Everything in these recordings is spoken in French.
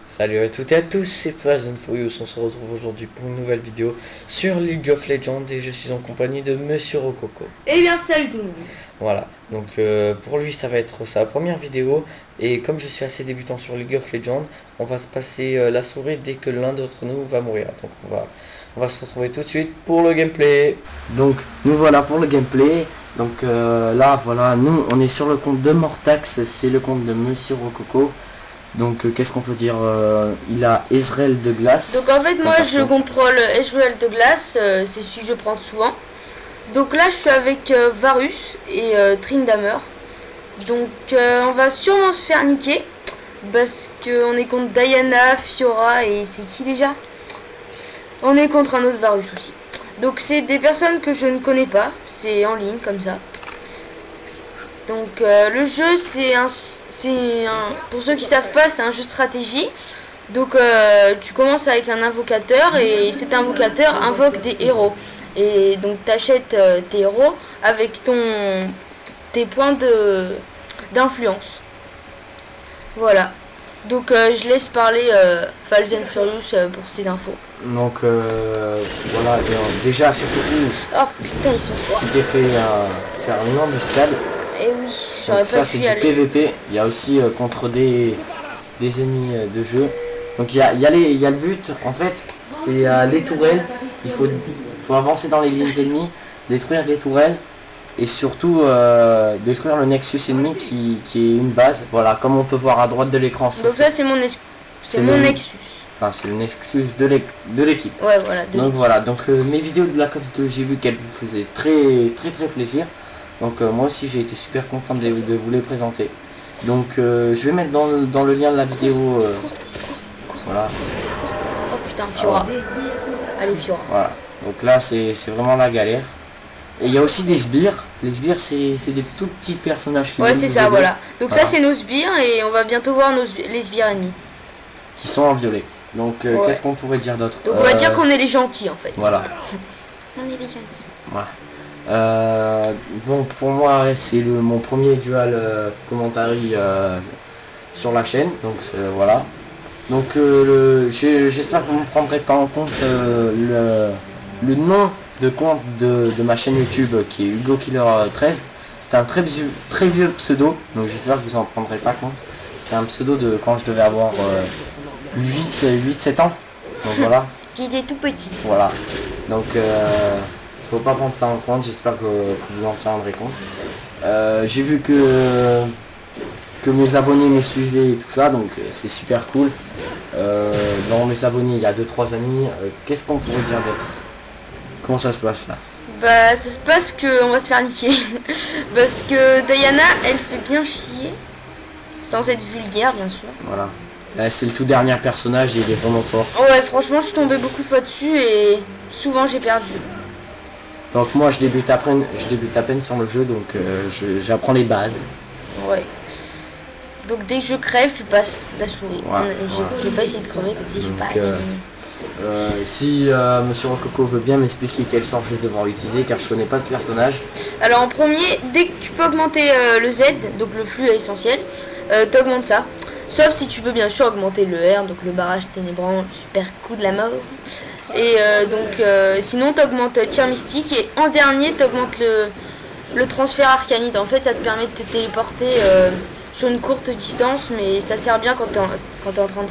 Salut à toutes et à tous, c'est Fast and Furious. On se retrouve aujourd'hui pour une nouvelle vidéo sur League of Legends et je suis en compagnie de Monsieur Rococo. Eh bien salut tout le monde. Voilà, donc pour lui ça va être sa première vidéo et comme je suis assez débutant sur League of Legends, on va se passer la souris dès que l'un d'entre nous va mourir. Donc on va se retrouver tout de suite pour le gameplay. Donc nous voilà pour le gameplay. Donc là voilà, nous on est sur le compte de Mortax, c'est le compte de Monsieur Rococo. Donc qu'est-ce qu'on peut dire, il a Ezreal de glace. Donc en fait moi je contrôle Ezreal de glace, c'est celui que je prends souvent. Donc là je suis avec Varus et Tryndamere. Donc on va sûrement se faire niquer. Parce qu'on est contre Diana, Fiora et c'est qui déjà? On est contre un autre Varus aussi. Donc c'est des personnes que je ne connais pas, c'est en ligne comme ça. Donc le jeu pour ceux qui savent pas, c'est un jeu de stratégie. Donc tu commences avec un invocateur et cet invocateur invoque des héros. Et donc tu achètes tes héros avec tes points d'influence. Voilà. Donc je laisse parler Fast and Furious pour ces infos. Donc voilà, déjà surtout oh putain ils sont forts. Tu t'es fait faire une embuscade. Et oui, j'aurais pas ça c'est du PVP, il y a aussi contre des ennemis de jeu. Donc il y a le but, en fait, c'est les tourelles, il faut avancer dans les lignes ennemies, détruire des tourelles et surtout détruire le Nexus ennemi qui est une base, voilà, comme on peut voir à droite de l'écran. Donc ça c'est mon Nexus. Enfin c'est le Nexus de l'équipe. Ouais voilà. Donc voilà, donc mes vidéos de Black Ops 2, j'ai vu qu'elles vous faisaient très plaisir. Donc moi aussi j'ai été super content de vous les présenter. Donc je vais mettre dans le lien de la vidéo. Voilà. Oh putain, Fiora. Allez Fiora. Voilà. Donc là c'est vraiment la galère. Et il y a aussi des sbires. Les sbires c'est des tout petits personnages qui c'est ça, voilà. Donc ça c'est nos sbires et on va bientôt voir les sbires ennemis. Qui sont en violet. Donc qu'est-ce qu'on pourrait dire d'autre? Donc on va dire qu'on est les gentils en fait. Voilà. On est les gentils. Voilà. Bon pour moi c'est mon premier dual commentary sur la chaîne, donc voilà. Donc j'espère que vous ne prendrez pas en compte le nom de compte de ma chaîne YouTube qui est Hugo Killer 13. C'était un très vieux pseudo, donc j'espère que vous en prendrez pas compte. C'était un pseudo de quand je devais avoir 8-7 ans, donc voilà. Qui était tout petit. Voilà, donc faut pas prendre ça en compte, j'espère que vous en tiendrez compte. J'ai vu que mes abonnés me suivaient et tout ça, donc c'est super cool. Dans mes abonnés il y a 2-3 amis. Qu'est-ce qu'on pourrait dire d'autre? Comment ça se passe là? Bah ça se passe qu'on va se faire niquer. Parce que Diana elle fait bien chier. Sans être vulgaire bien sûr. Voilà. C'est le tout dernier personnage et il est vraiment fort. Ouais franchement je suis tombé beaucoup de fois dessus et souvent j'ai perdu. Donc moi je débute à peine sur le jeu, donc j'apprends les bases. Ouais. Donc dès que je crève, je passe la souris. Je vais pas essayer de crever comme si si Monsieur Rococo veut bien m'expliquer quel sort je vais devoir utiliser, car je connais pas ce personnage. Alors en premier, dès que tu peux augmenter le Z, donc le flux essentiel, tu augmentes ça. Sauf si tu peux bien sûr augmenter le R, donc le barrage ténébrant, super coup de la mort. Et sinon tu augmentes tir mystique et en dernier tu augmentes le transfert arcanide. En fait ça te permet de te téléporter sur une courte distance, mais ça sert bien quand t'es en train de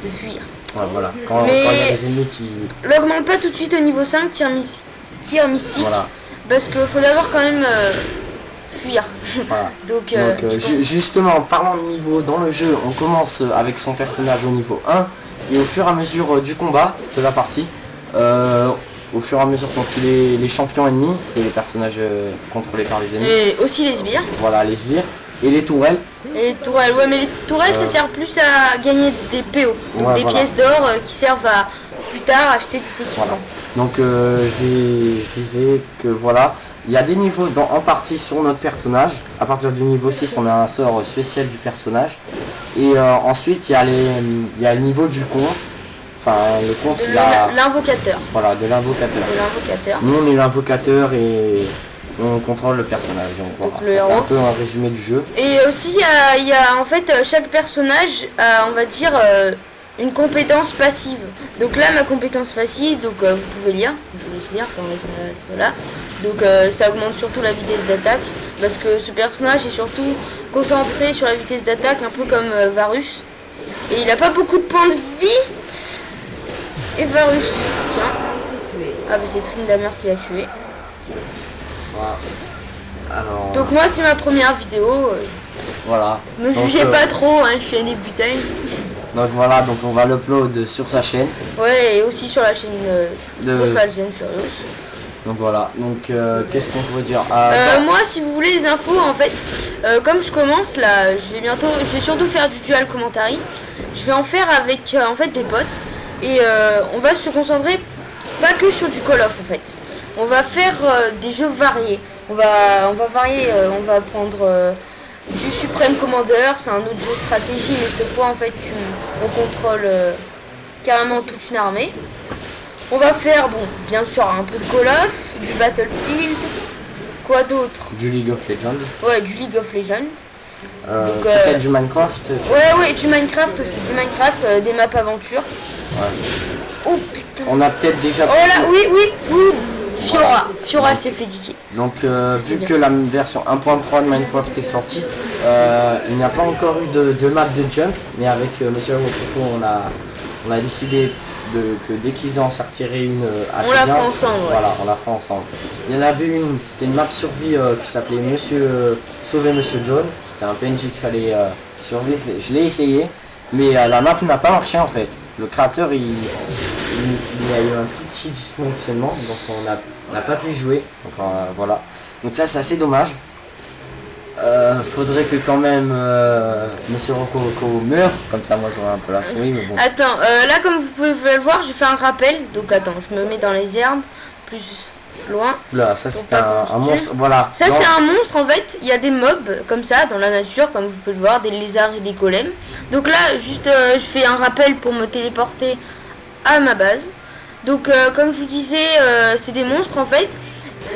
fuir. Ouais, voilà, quand il y a des ennemis qui... L'augmente pas tout de suite au niveau 5, tir mystique, voilà. Parce qu'il faut d'abord quand même fuir. Voilà. donc justement, en parlant de niveau dans le jeu, on commence avec son personnage au niveau 1, et au fur et à mesure du combat, de la partie, au fur et à mesure qu'on tue les champions ennemis, c'est les personnages contrôlés par les ennemis. Et aussi les sbires. Voilà, les sbires. Et les tourelles. Et les tourelles, ouais, mais les tourelles ça sert plus à gagner des PO, donc des pièces d'or qui servent à plus tard acheter des équipements. Voilà. Donc je disais que voilà, il y a des niveaux en partie sur notre personnage. À partir du niveau 6 on a un sort spécial du personnage. Et ensuite il y a le niveau du compte. Enfin le compte l'invocateur. Voilà, de l'invocateur. Nous on est l'invocateur et on contrôle le personnage. Donc voilà, c'est un peu un résumé du jeu. Et aussi il y a en fait chaque personnage a, on va dire une compétence passive. Donc là, ma compétence passive, donc vous pouvez lire, je vous laisse lire, voilà. Donc ça augmente surtout la vitesse d'attaque, parce que ce personnage est surtout concentré sur la vitesse d'attaque, un peu comme Varus. Et il a pas beaucoup de points de vie. Et Varus, tiens. Ah bah c'est Tryndamere qui l'a tué. Voilà. Alors... Donc moi c'est ma première vidéo. Voilà. Ne jugez pas trop, hein, je suis un débutant. Donc voilà, donc on va l'upload sur sa chaîne. Ouais, et aussi sur la chaîne de Fast and Furious. Donc voilà, donc qu'est-ce qu'on pourrait dire moi si vous voulez des infos en fait, comme je commence là, je vais surtout faire du dual commentary. Je vais en faire avec en fait des potes. Et on va se concentrer pas que sur du Call of en fait. On va faire des jeux variés. On va varier, on va prendre du Supreme Commander, c'est un autre jeu stratégie, mais cette fois en fait on contrôle carrément toute une armée. On va faire, bon, bien sûr un peu de Call of, du Battlefield, quoi d'autre? Du League of Legends. Ouais, du League of Legends. Peut-être du Minecraft. Ouais, du Minecraft aussi, du Minecraft, des maps aventure. Ouais. Oh putain. On a peut-être déjà... Oh là, oui. Fiora, voilà. Fiora elle s'est fait diquer. Donc vu que la version 1.3 de Minecraft est sortie, il n'y a pas encore eu de map de jump, mais avec Monsieur Rococo on a décidé que dès qu'ils en sortiraient une assez bien, on la fera ensemble. Voilà, on la fera ensemble. Il y en avait une, c'était une map survie qui s'appelait Sauver Monsieur John. C'était un PNJ qu'il fallait survivre. Je l'ai essayé, mais la map n'a pas marché en fait. Le créateur il a eu un tout petit dysfonctionnement, donc on n'a pas pu jouer. Donc voilà. Donc ça c'est assez dommage. Faudrait que quand même Monsieur Rococo meure, comme ça moi j'aurai un peu la souris, mais bon. Attends, là comme vous pouvez le voir, je fais un rappel. Donc attends, je me mets dans les herbes, plus loin. Là, ça c'est un monstre, voilà. Ça c'est un monstre en fait, il y a des mobs comme ça dans la nature, comme vous pouvez le voir, des lézards et des golems. Donc là, juste je fais un rappel pour me téléporter à ma base. Donc comme je vous disais, c'est des monstres en fait.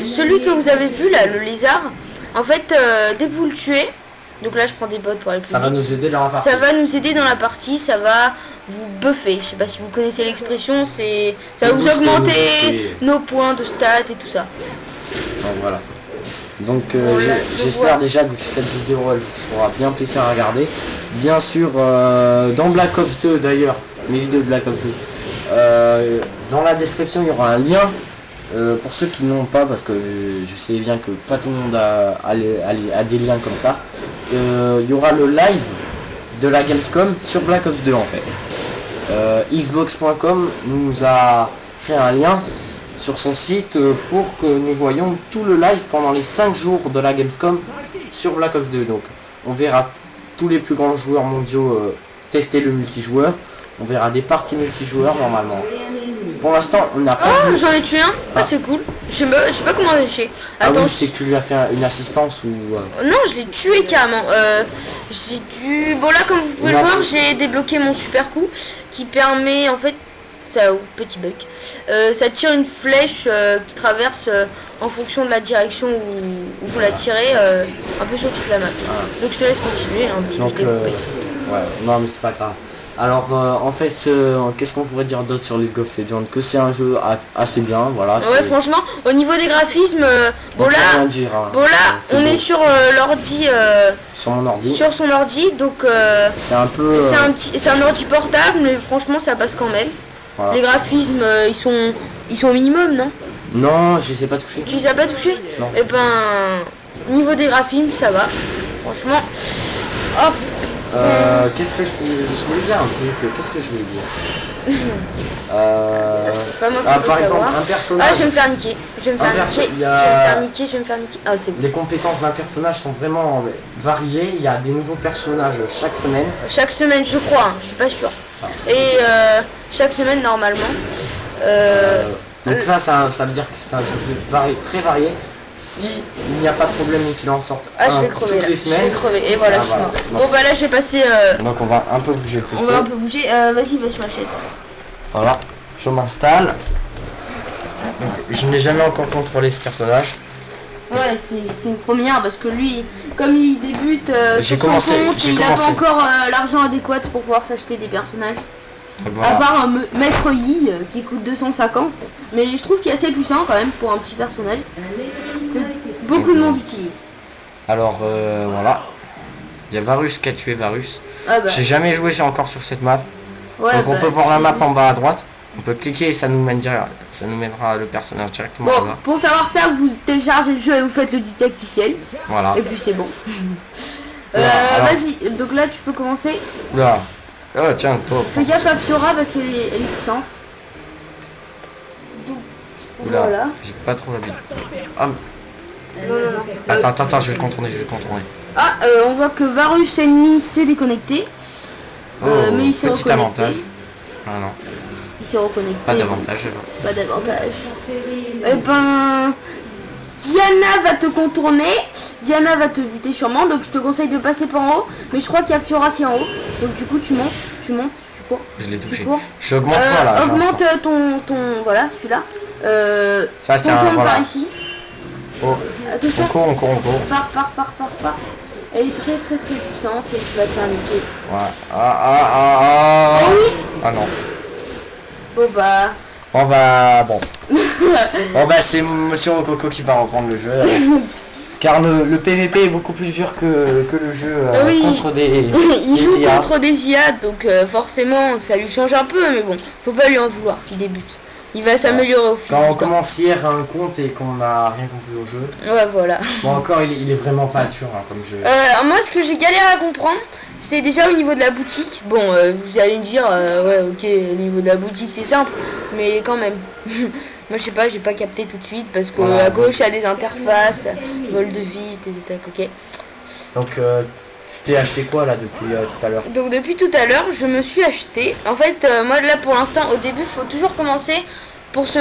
Celui que vous avez vu là, le lézard, en fait, dès que vous le tuez, donc là je prends des bottes pour aller plus vite. Ça va nous aider dans la partie. Ça va nous aider dans la partie, ça va vous buffer. Je sais pas si vous connaissez l'expression, ça va vous augmenter nos points de stats et tout ça. Donc voilà. Donc j'espère déjà que cette vidéo elle vous fera bien plaisir à regarder. Bien sûr, dans Black Ops 2 d'ailleurs, mes vidéos de Black Ops 2, dans la description il y aura un lien. Pour ceux qui n'ont pas, parce que je sais bien que pas tout le monde a des liens comme ça, il y aura le live de la Gamescom sur Black Ops 2 en fait. Xbox.com nous a créé un lien sur son site pour que nous voyions tout le live pendant les 5 jours de la Gamescom sur Black Ops 2. Donc on verra tous les plus grands joueurs mondiaux tester le multijoueur. On verra des parties multijoueurs normalement. Pour l'instant, on n'a pas vu... J'en ai tué un. Ah, c'est cool. Je sais pas comment j'ai fait. Attends, oui, c'est que tu lui as fait une assistance ou... Non, je l'ai tué carrément. J'ai dû... Bon là, comme vous pouvez le voir, j'ai débloqué mon super coup qui permet en fait... Ça, petit bug. Ça tire une flèche qui traverse en fonction de la direction où vous la tirez un peu sur toute la map. Donc je te laisse continuer. Hein, parce que je ouais, non mais c'est pas grave. Alors en fait qu'est-ce qu'on pourrait dire d'autre sur League of Legends? Que c'est un jeu assez bien, voilà. Ouais franchement au niveau des graphismes bon là, on est sur l'ordi sur mon ordi. Sur son ordi donc c'est un peu c'est un ordi portable mais franchement ça passe quand même. Voilà. Les graphismes ils sont au minimum non? Non je les ai pas touchés. Tu les as pas touchés? Non. Et ben niveau des graphismes ça va. Franchement hop. Qu'est-ce que je voulais dire un truc, qu'est-ce que je voulais dire ça c'est pas moi qui par exemple un personnage. Ah je vais me faire niquer. Je vais me faire niquer. Ah c'est bon. Les compétences d'un personnage sont vraiment variées, il y a des nouveaux personnages chaque semaine. Chaque semaine je crois, hein, je suis pas sûr. Et chaque semaine normalement. Donc ça veut dire que c'est un jeu très varié. Si il n'y a pas de problème et qu'il en sorte je vais crever là. Je vais crever et voilà je suis mort. Bon bah là je vais passer donc on va un peu bouger le PC. On va un peu bouger, vas-y va sur la chaise. Voilà, je m'installe. Je n'ai jamais encore contrôlé ce personnage. Ouais c'est une première parce que lui comme il débute sur son compte il n'a pas encore l'argent adéquat pour pouvoir s'acheter des personnages. Donc, À voilà. part Maître Yi qui coûte 250. Mais je trouve qu'il est assez puissant quand même pour un petit personnage. Que beaucoup de monde utilise. Alors voilà. Il y a Varus qui a tué Varus. Ah bah, J'ai jamais joué encore sur cette map. ouais, Donc on bah, peut voir la c'est map vite. en bas à droite. On peut cliquer et ça nous mènera le personnage directement Bon, là-bas. pour savoir ça, vous téléchargez le jeu et vous faites le didacticiel. Voilà. Et puis c'est bon. Voilà, alors. Vas-y, donc là tu peux commencer. Oula. Oh tiens, toi. Fais gaffe à Fiora parce qu'elle est puissante. Donc, Oula. voilà. J'ai pas trop l'habitude. Ah, Non, non, non. attends, je vais le contourner, Ah, on voit que Varus ennemi s'est déconnecté. Mais il s'est petit reconnecté. avantage. Ah non, Il s'est reconnecté. pas d'avantage. Pas d'avantage. Eh ben, Diana va te contourner. Diana va te buter sûrement. Donc je te conseille de passer par en haut. Mais je crois qu'il y a Fiora qui est en haut. Donc du coup tu montes, tu cours. Je l'ai Tu touché. cours. Je augmente quoi là? Augmente ton voilà, celui-là. Ça c'est un Contourne par voilà. ici. Oh, Attention. on court. Pars. Elle est très puissante et tu vas te faire niquer. Ouais. Oh oui. Ah non. Bon bah. Bon bah bon. Bon bah c'est Monsieur Rococo qui va reprendre le jeu. Car le PVP est beaucoup plus dur que le jeu Oui. contre des Il joue IA. contre des IA, donc forcément ça lui change un peu, mais bon, faut pas lui en vouloir, il débute. Il va s'améliorer au fil Quand du on temps. commence hier un compte et qu'on n'a rien compris au jeu. Ouais, voilà. Bon encore il est vraiment pas dur hein, comme jeu. Moi, ce que j'ai galéré à comprendre, c'est déjà au niveau de la boutique. Bon, vous allez me dire, ouais, ok, au niveau de la boutique c'est simple, mais quand même. Moi, je sais pas, j'ai pas capté tout de suite parce que Voilà, à gauche, il y a des interfaces, vol de vie, tes attaques, ok. Donc tu t'es acheté quoi là depuis tout à l'heure? Donc depuis tout à l'heure, je me suis acheté. En fait, moi là pour l'instant, au début, faut toujours commencer pour ça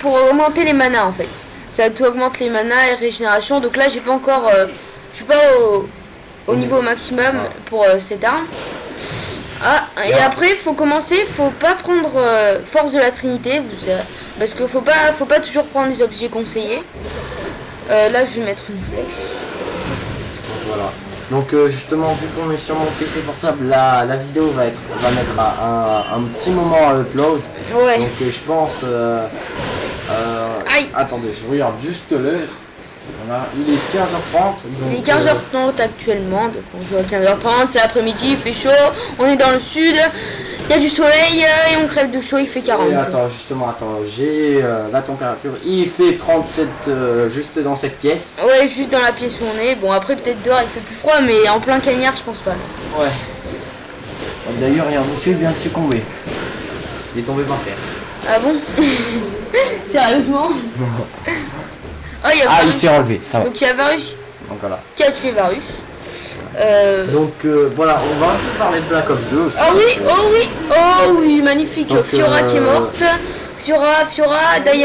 pour augmenter les manas en fait. Ça tout augmente les manas et régénération. Donc là, j'ai pas encore, je suis pas au niveau maximum pour cette arme. Ah, et après, faut commencer, faut pas prendre force de la Trinité, parce que faut pas toujours prendre les objets conseillés. Là, je vais mettre une flèche. Voilà. Donc justement vu qu'on est sur mon PC portable, la vidéo va mettre un petit moment à upload. Ouais. Donc je pense Aïe. attendez, je regarde juste l'heure. Voilà, il est 15h30. Il est 15h30 actuellement, donc on joue à 15h30, c'est l'après-midi, il fait chaud, on est dans le sud, il y a du soleil et on crève de chaud, il fait 40. Et attends, j'ai la température, il fait 37 juste dans cette pièce. Ouais, juste dans la pièce où on est. Bon, après peut-être dehors il fait plus froid, mais en plein cagnard je pense pas. Ouais. D'ailleurs, il y a un monsieur qui vient de succomber. Il est tombé par terre. Ah bon? Sérieusement? Oh, il y a Ah, il Varus. s'est relevé, ça va. Donc il y a Varus Donc voilà. qui a tué Varus. Donc voilà, on va un peu parler de Black Ops 2 aussi. Oh oui, magnifique. Donc, Fiora qui est morte. Fiora, Diana.